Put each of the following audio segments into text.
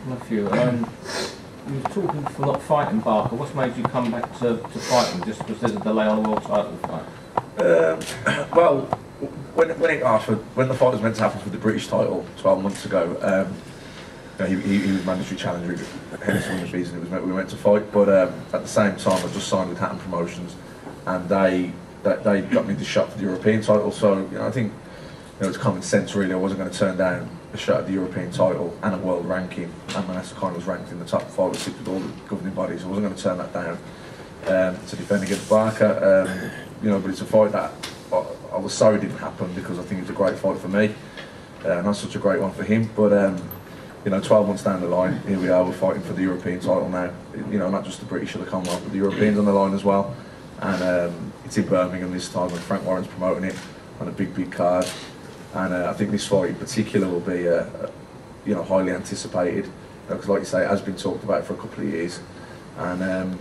couple of you. You were talking for not fighting Barker. What's made you come back to fighting? Just because there's a delay on the world title fight? Well, when the fight was meant to happen for the British title 12 months ago, he was mandatory challenger. Hence one of the reasons we were meant to fight. But at the same time, I just signed with Hatton Promotions, and they got me the shot for the European title. So I think it's common sense really. I wasn't going to turn down a shot at the European title and a world ranking. And Manassa Khan was ranked in the top 5 or 6 with all the governing bodies. I wasn't going to turn that down to defend against Barker. But it's a fight that I was sorry didn't happen, because I think it's a great fight for me, not such a great one for him. But 12 months down the line, here we are. We're fighting for the European title now. Not just the British or the Commonwealth, but the Europeans on the line as well. And it's in Birmingham this time, and Frank Warren's promoting it on a big card. And I think this fight in particular will be, highly anticipated, because, like you say, it has been talked about for a couple of years. And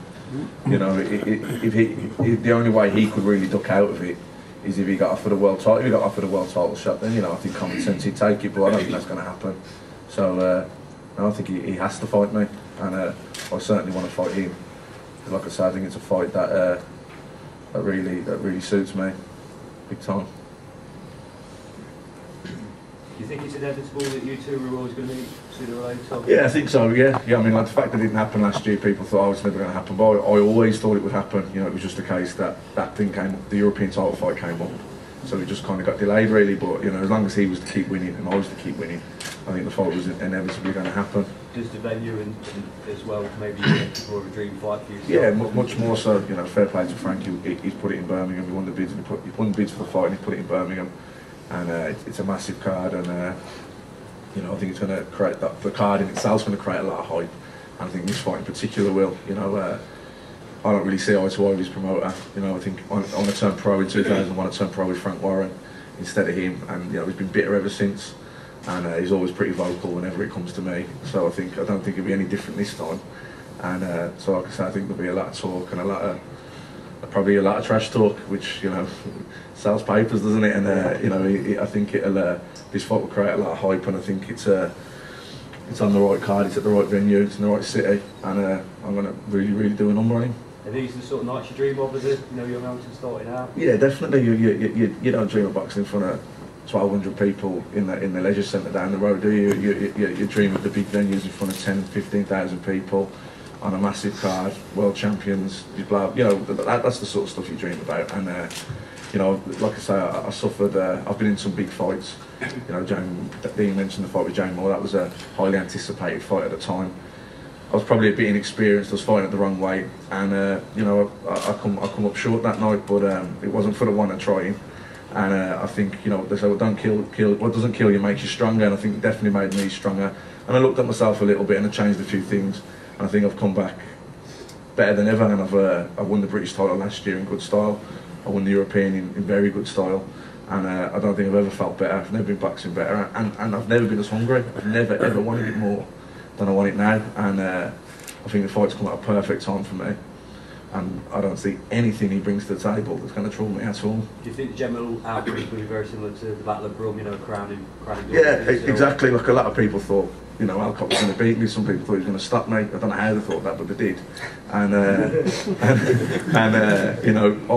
if the only way he could really duck out of it is if he got offered a world title. If he got offered a world title shot, then I think common sense he'd take it. But I don't think that's going to happen. So I think he has to fight me, and I certainly want to fight him. Like I said, I think it's a fight that really suits me, big time. Do you think it's inevitable that you two are always going to meet sooner or later? Yeah, I think so. Yeah. I mean, like the fact that it didn't happen last year, people thought it was never going to happen. But I always thought it would happen. It was just a case that thing came up. The European title fight came up, so it just kind of got delayed, really. But as long as he was to keep winning and I was to keep winning, I think the fight was inevitably going to happen. Does the venue and as well maybe more of a dream fight for you? Yeah, much more so. Fair play to Frank. He's put it in Birmingham. He won the bids. He won the bids for the fight, and he put it in Birmingham. And it's a massive card, and I think it's going to create that. The card in itself is going to create a lot of hype. And I think this fight in particular will. I don't really see eye to eye with his promoter. I think I want to turn pro in 2001. I turned pro with Frank Warren instead of him, and he's been bitter ever since. And he's always pretty vocal whenever it comes to me. So I don't think it'll be any different this time. And so, like I said, I think there'll be a lot of talk and probably a lot of trash talk, which sells papers, doesn't it? And I think this fight will create a lot of hype, and I think it's on the right card, it's at the right venue, it's in the right city, and I'm going to really do a number on him. Are these the sort of nights you dream of as a young amateur starting out? Yeah, definitely. You don't dream of boxing in front of 1,200 people in the leisure centre down the road, do you? You dream of the big venues in front of 10,000, 15,000 people on a massive card, world champions. That's the sort of stuff you dream about. And like I say, I suffered. I've been in some big fights. Dean mentioned the fight with Jane Moore. That was a highly anticipated fight at the time. I was probably a bit inexperienced. I was fighting at the wrong weight, and I come up short that night. But it wasn't for the one of trying. And I think they say, well, don't kill. What doesn't kill you makes you stronger. And I think it definitely made me stronger. And I looked at myself a little bit, and I changed a few things. And I think I've come back better than ever. And I won the British title last year in good style. I won the European in very good style. And I don't think I've ever felt better. I've never been boxing better, and I've never been as hungry. I've never ever wanted it more than I want it now. And I think the fight's come at a perfect time for me. And I don't see anything he brings to the table that's going to trouble me at all. Do you think the general outcome will be very similar to the Battle of Brum, crowning? Yeah, exactly. Like a lot of people thought, Alcott was going to beat me. Some people thought he was going to stop me. I don't know how they thought that, but they did. And I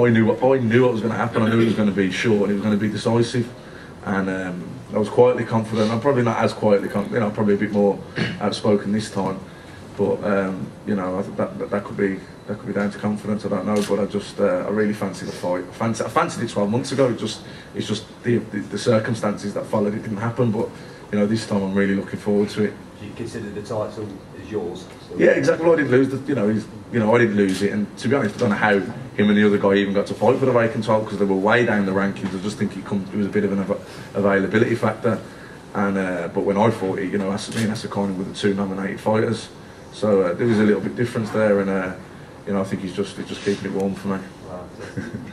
knew what was going to happen. I knew he was going to be short and he was going to be decisive. And I was quietly confident. I'm probably not as quietly confident. Probably a bit more outspoken this time. But I think that could be down to confidence. I don't know, but I really fancy the fight. I fancied it 12 months ago. It's just the circumstances that followed it didn't happen. But this time I'm really looking forward to it. Do you consider the title as yours? So yeah, exactly. Well, I didn't lose I didn't lose it, and to be honest, I don't know how him and the other guy even got to fight for the vacant title, because they were way down the rankings. I just think it was a bit of an availability factor. And but when I fought it, me and Asakani were the 2 nominated fighters. So there was a little bit difference there, and I think he's just keeping it warm for me. Wow.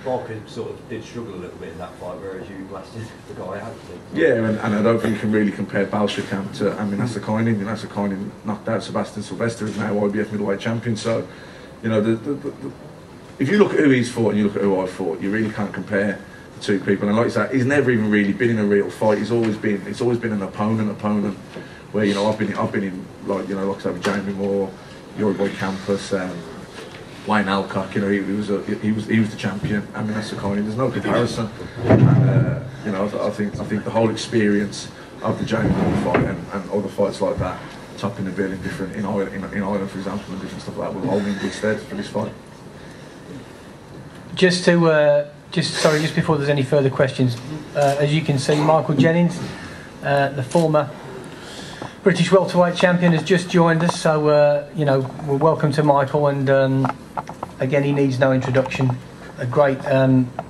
Barker sort of did struggle a little bit in that fight, whereas you blasted the guy out. Yeah, and I don't think you can really compare Balshikam to Amin Asakani. Asakani knocked out Sebastian Sylvester, who's now IBF middleweight champion. So, if you look at who he's fought and you look at who I fought, you really can't compare the two people. And like I said, he's never even really been in a real fight. It's always been an opponent. where I've been in like I said, with Jamie Moore, Boy Campus, Wayne Alcock. He was the champion. I mean, that's the kind. There's no comparison. And I think the whole experience of the Jamie Moore fight and other fights like that, topping the bill in Ireland, for example, and different stuff like that, will hold me in good stead for this fight. Just before there's any further questions, as you can see, Michael Jennings, the former British welterweight champion, has just joined us. So we're welcome to Michael, and again, he needs no introduction.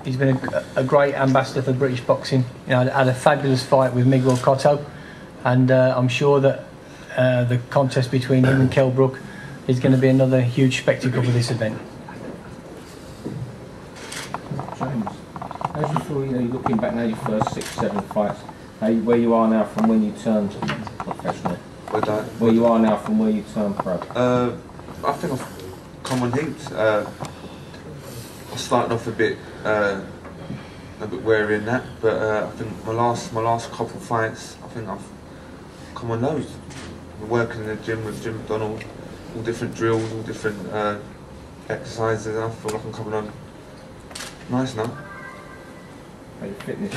He's been a great ambassador for British boxing. Had a fabulous fight with Miguel Cotto, and I'm sure that the contest between him and Kell Brook is going to be another huge spectacle for this event. James, how do you feel, you're looking back now, your first 6-7 fights, where you are now from when you turned professional? Where you are now from where you turned pro? I think I've come on heaps. I started off a bit wary in that, but I think my last couple of fights, I think I've come on loads. I'm working in the gym with Jim McDonald, all different drills, all different exercises, and I feel like I'm coming on nice now. Your fitness?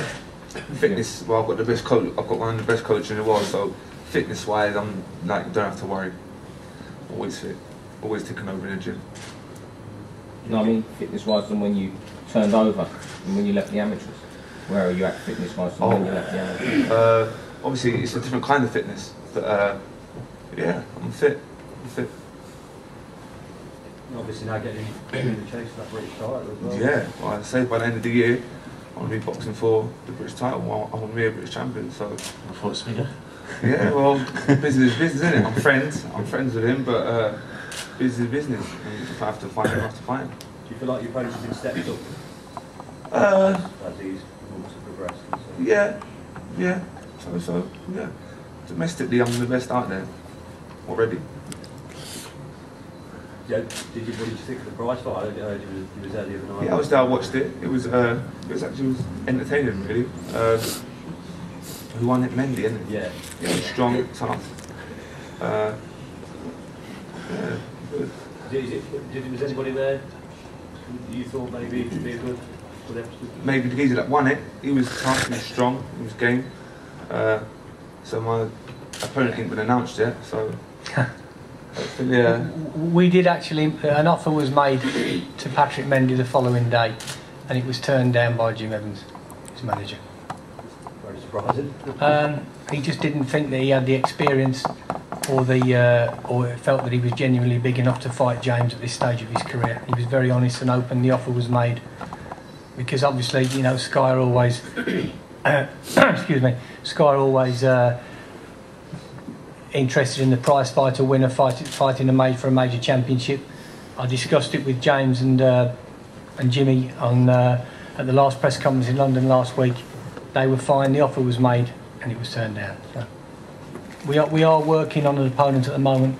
Fitness, well, I've got the best coach. I've got one of the best coaches in the world. So fitness-wise, I'm like, you don't have to worry. Always fit, always taking over in the gym. No, I mean fitness-wise than when you turned over and when you left the amateurs. Where are you at fitness-wise than when you left the amateurs? Obviously, it's a different kind of fitness. But yeah, I'm fit. Obviously now getting in the chase for that British title as well. Yeah, well, I say by the end of the year, I want to be boxing for the British title. I want to be a British champion. So I thought it's me. Yeah, well, business is business, isn't it? I'm friends with him, but business is business. And if I have to fight him, I have to fight him. Do you feel like your opponent's been stepped up as he's progressed? Yeah. So yeah. Domestically, I'm the best out there already. Yeah, what did you think of the prize fight? I heard you was there the other night. Yeah, I was there. I watched it. It was actually entertaining, really. Who won it? Mendy, isn't it? Yeah. Yeah, he was strong, tough. Yeah, good. Was anybody there you thought maybe could be a good episode? Maybe the geezer that won it. He was tough. He was strong. He was game. So my opponent ain't been announced yet. So. Yeah. We did actually, an offer was made to Patrick Mendy the following day, and it was turned down by Jim Evans, his manager. Very surprising. He just didn't think that he had the experience or felt that he was genuinely big enough to fight James at this stage of his career. He was very honest and open. The offer was made because obviously, Sky are always, excuse me, Sky are always interested in the prize fighter winner fighting for a major championship. I discussed it with James and Jimmy at the last press conference in London last week. They were fine. The offer was made and it was turned down. So we are working on an opponent at the moment,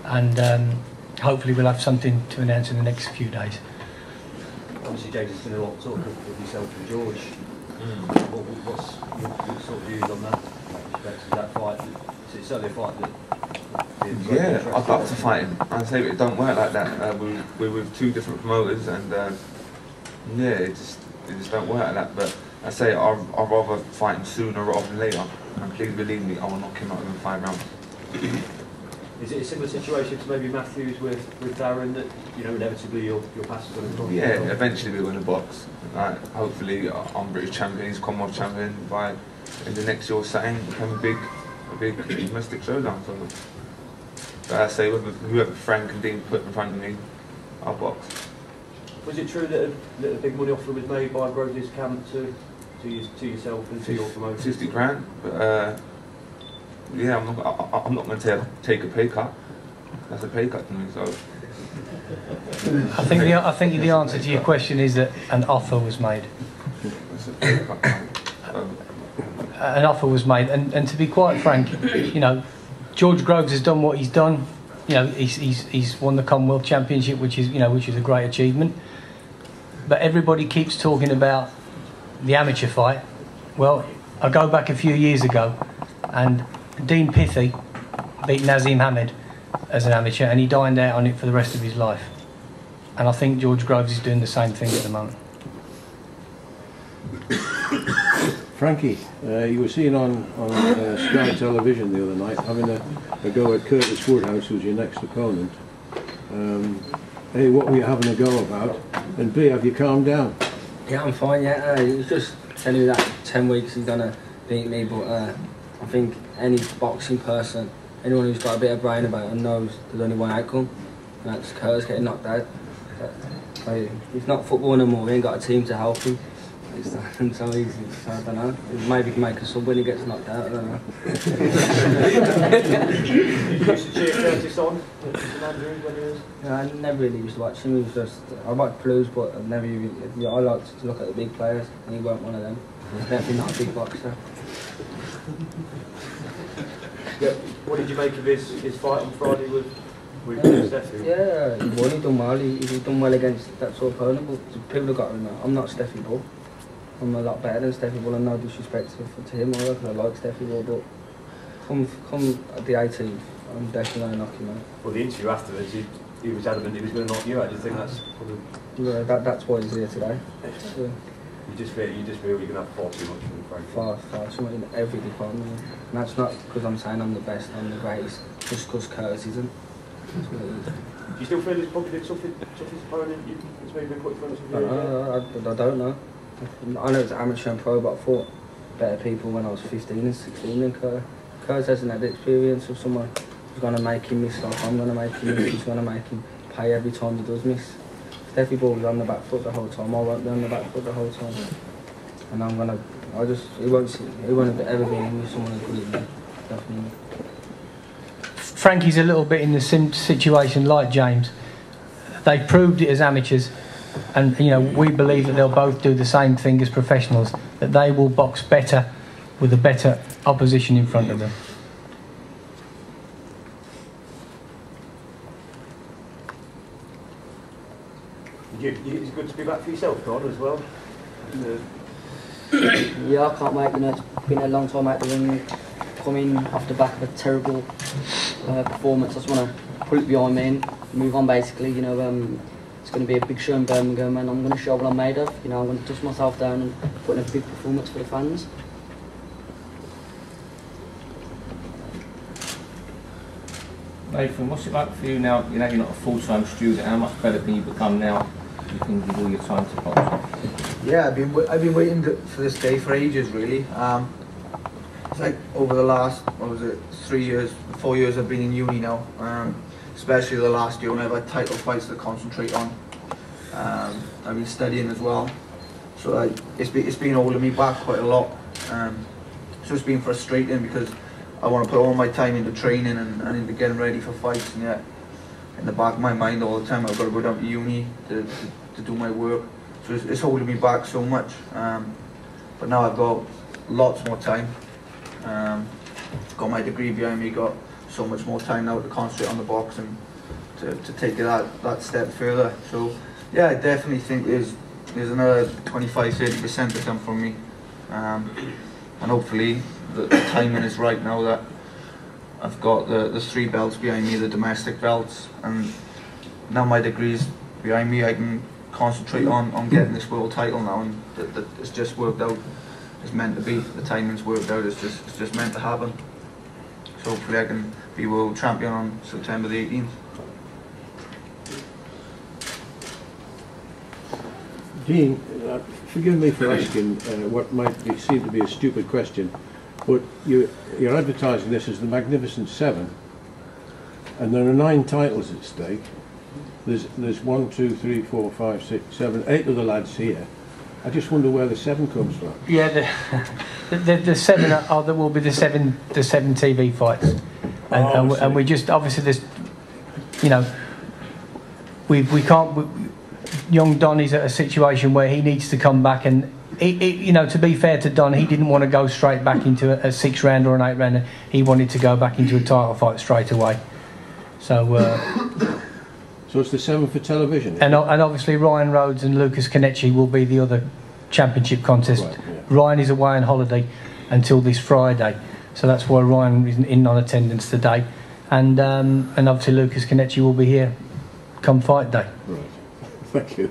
and hopefully we'll have something to announce in the next few days. Obviously, James has done a lot of talk with yourself and George. What's your sort of views on that? Is that fight? It's certainly a fight that. Yeah, I'd love to fight him. I say it don't work like that. We're with two different promoters, and yeah, it just don't work like that. But I say I'd rather fight him sooner rather than later. And please believe me, I will knock him out in 5 rounds. Is it a similar situation to maybe Matthews with Darren, that inevitably your pass is going to come? Yeah, eventually we're going to box. Hopefully, I'm British champion, he's Commonwealth champion. By in the next year or something, become a big domestic showdown. So, but I say whoever Frank and Dean put in front of me, I'll box. Was it true that a big money offer was made by Grove's camp to yourself and to your promoter? 50 grand, but yeah, I'm not going to take a pay cut. That's a pay cut to me. So I think the answer to your question is that an offer was made. That's a pay cut. An offer was made, and to be quite frank, George Groves has done what he's done. He's won the Commonwealth Championship, which is a great achievement. But everybody keeps talking about the amateur fight. Well, I go back a few years ago, and Dean Pithy beat Nazim Hamed as an amateur, and he dined out on it for the rest of his life. And I think George Groves is doing the same thing at the moment. Frankie, you were seen on Sky Television the other night having a go at Curtis Woodhouse, who's your next opponent. A, what were you having a go about? And B, have you calmed down? Yeah, I'm fine, yeah. It was just telling you that 10 weeks he's going to beat me, but I think any boxing person, anyone who's got a bit of brain about it knows there's only one outcome, and that's Curtis getting knocked out. He's not football no more, he ain't got a team to help him. It's so easy, so I don't know. Maybe he can make a sub when he gets knocked out, I don't know. You used to cheer Curtis on when he was? I never really used to watch him. He was just, I watched Blues, but I never even, I liked to look at the big players, and he weren't one of them. He's definitely not a big boxer. Yeah. What did you make of his fight on Friday with Steffi? Yeah, he won, he done well. He done well against that sort of opponent, but people have got to remember, I'm not Steffi Bull. I'm a lot better than Steffi Bull, and no disrespect to him or I like Steffi Bull, but come at the 18th, I'm definitely going to knock him out. Well, the interview afterwards, he was adamant he was going to knock you out. Do you think that's probably... Yeah, that's why he's here today. So, You just feel you're going to have far too much from Frank. Far too much in every department. And that's not because I'm saying I'm the best, I'm the greatest, just because Curtis isn't. That's what it is. Do you still feel it's probably the toughest opponent that's maybe been put in front of you? I don't know. I know it's amateur and pro, but I fought better people when I was 15 and 16 than Curtis. Curtis hasn't had the experience of someone who's going to make him miss like I'm going to make him miss, who's going to make him pay every time he does miss. Steffi Bull was on the back foot the whole time, I won't be on the back foot the whole time. And I'm going to, he won't ever be in with someone as good as me, definitely. Frankie's a little bit in the situation like James. They proved it as amateurs, and we believe that they'll both do the same thing as professionals, that they will box better with a better opposition in front of them. It's good to be back for yourself, Don, as well. Yeah, I can't wait. It's been a long time out the ring. Coming off the back of a terrible performance, I just want to pull it behind me and move on. Basically, it's going to be a big show in Birmingham, and I'm going to show what I'm made of. I'm going to dust myself down and put in a big performance for the fans. Nathan, what's it like for you now? You're not a full-time student. How much better can you become now? You can give all your time to boxing. Yeah, I've been waiting for this day for ages, really. It's like over the last, 4 years I've been in uni now. Especially the last year when I've had title fights to concentrate on. I've been studying as well, so it's been holding me back quite a lot. So it's been frustrating because I want to put all my time into training and into getting ready for fights, and yet in the back of my mind all the time I've got to go down to uni to do my work. So it's holding me back so much. But now I've got lots more time. Got my degree behind me, got so much more time now to concentrate on the boxing, to take it that step further. So yeah, I definitely think there's another 25-30% to come from me. And hopefully the timing is right now that I've got the 3 belts behind me, the domestic belts, and now my degree's behind me, I can concentrate on getting this world title now, and that it's just worked out. It's meant to be. The timing's worked out. It's just meant to happen. So hopefully I can be world champion on September the 18th. Dean, forgive me for asking what might seem to be a stupid question, but you're advertising this as the Magnificent Seven, and there are 9 titles at stake. There's 1, 2, 3, 4, 5, 6, 7, 8 of the lads here. I just wonder where the 7 comes from. Yeah, the 7 there will be the seven TV fights, and we just obviously there's, we can't. Young Don is at a situation where he needs to come back, and to be fair to Don, he didn't want to go straight back into a 6-round or an 8-rounder. He wanted to go back into a title fight straight away. So. So it's the 7 for television. And obviously Ryan Rhodes and Lucas Kenichi will be the other championship contest. Right, yeah. Ryan is away on holiday until this Friday, so that's why Ryan isn't in on attendance today. and obviously Lucas Kenichi will be here come fight day. Right. Thank you.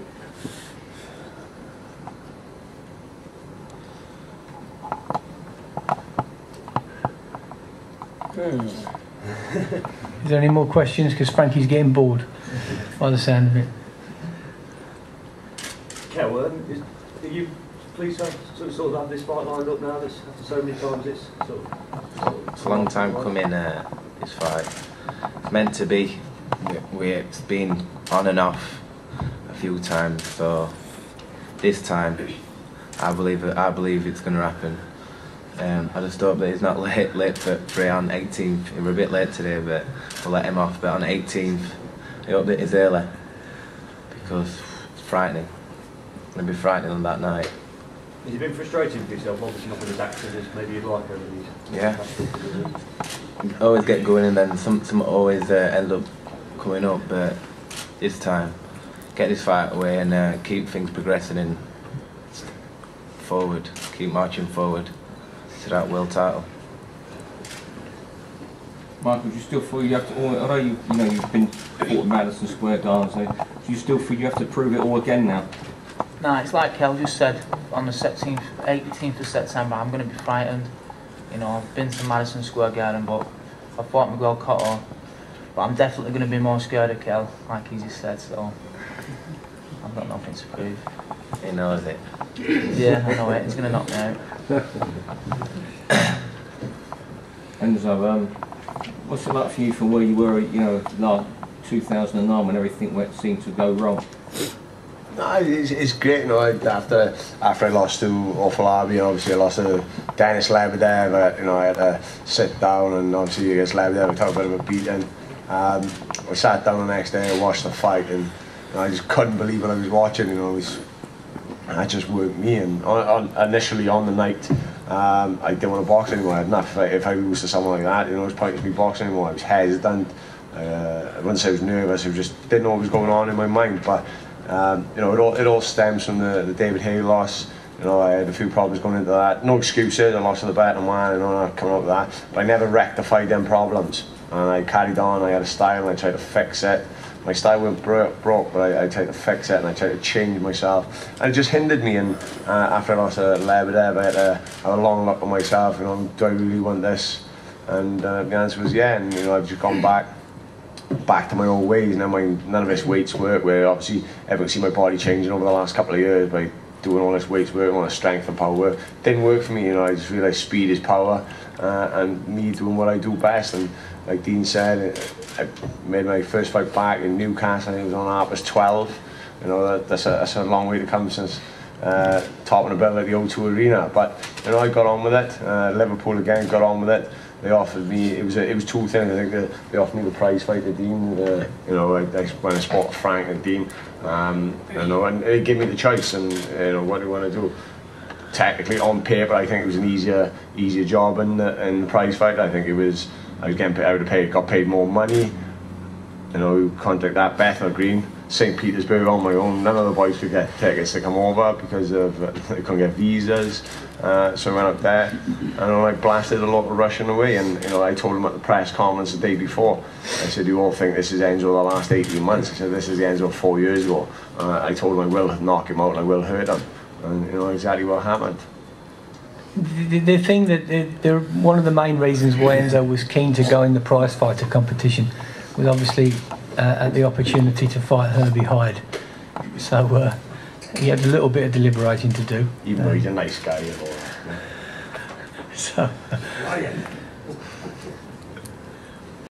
Is there any more questions? Because Frankie's getting bored by the sound of it. Kel, are you pleased to sort of have this fight lined up now? That's after so many times it's It's a long time coming, this fight. It's meant to be. It's been on and off a few times, so this time I believe it's going to happen. I just hope that he's not late for it on 18th. We're a bit late today, but we'll let him off. But on 18th, I hope that he's early, because it's frightening. It's going to be frightening on that night. Has it been frustrating for yourself? Obviously not been as active as maybe you'd like over these. Yeah. Always get going and then some always end up coming up, but this time, get this fight away and keep things progressing in forward. Keep marching forward to that world title. Michael, do you still feel you have to, although you've been fought at Madison Square Garden, so do you still feel you have to prove it all again now? No, it's like Kel just said, on the 18th of September, I'm going to be frightened. You know, I've been to Madison Square Garden, but I fought Miguel Cotto. But I'm definitely going to be more scared of Kel, like he just said, so I've got nothing to prove. He knows it. Yeah, I know it. He's going to knock me out. And so, what's it like for you from where you were, last 2009 when everything seemed to go wrong? No, it's great, after I lost to Ofalabi, and obviously I lost to Dennis Lebedev, I had to sit down, and obviously against Lebedev I took a bit of a beating. I sat down the next day, I watched the fight, and I just couldn't believe what I was watching. That just worked me. And initially on the night, I didn't want to box anymore. I had enough. If I lose to someone like that, it was pointless me boxing anymore. I was hesitant. I wouldn't say I was nervous. I just didn't know what was going on in my mind. But it all stems from the David Hay loss. I had a few problems going into that. No excuses. I lost to the better man. Not coming up with that. But I never rectified them problems. And I carried on. I had a style, and I tried to fix it. My style went broke, but I tried to fix it, and I tried to change myself. And it just hindered me. And after I lost to Lebedev, I had to have a long look at myself. Do I really want this? And the answer was yeah. And I've just gone back to my old ways. None of this weights work. Where obviously everyone see my body changing over the last couple of years by doing all this weights work, all this strength and power work. Didn't work for me. I just realised speed is power, and me doing what I do best. And like Dean said, I made my first fight back in Newcastle. I think it was on Harper's 12. That's a long way to come since topping a bill at the O2 Arena. But I got on with it. Liverpool again got on with it. They offered me, it was two things. I think they offered me the prize fight at Dean. When I spot Frank and Dean, and they gave me the choice. And what do you want to do? Technically, on paper, I think it was an easier job in the prize fight. I think it was. I would have got paid more money. Contact that Bethnal Green, St. Petersburg on my own. None of the boys could get tickets to come over because they couldn't get visas. So I went up there, and I blasted a local Russian away. And I told them at the press conference the day before. I said, "You all think this is Enzo the last 18 months?" I said, "This is the Enzo 4 years ago." I told them I will knock him out and I will hurt him, and exactly what happened. The thing that one of the main reasons why Enzo was keen to go in the prize fighter competition was obviously at the opportunity to fight Herbie Hyde. So he had a little bit of deliberating to do. Even though he's a nice guy. So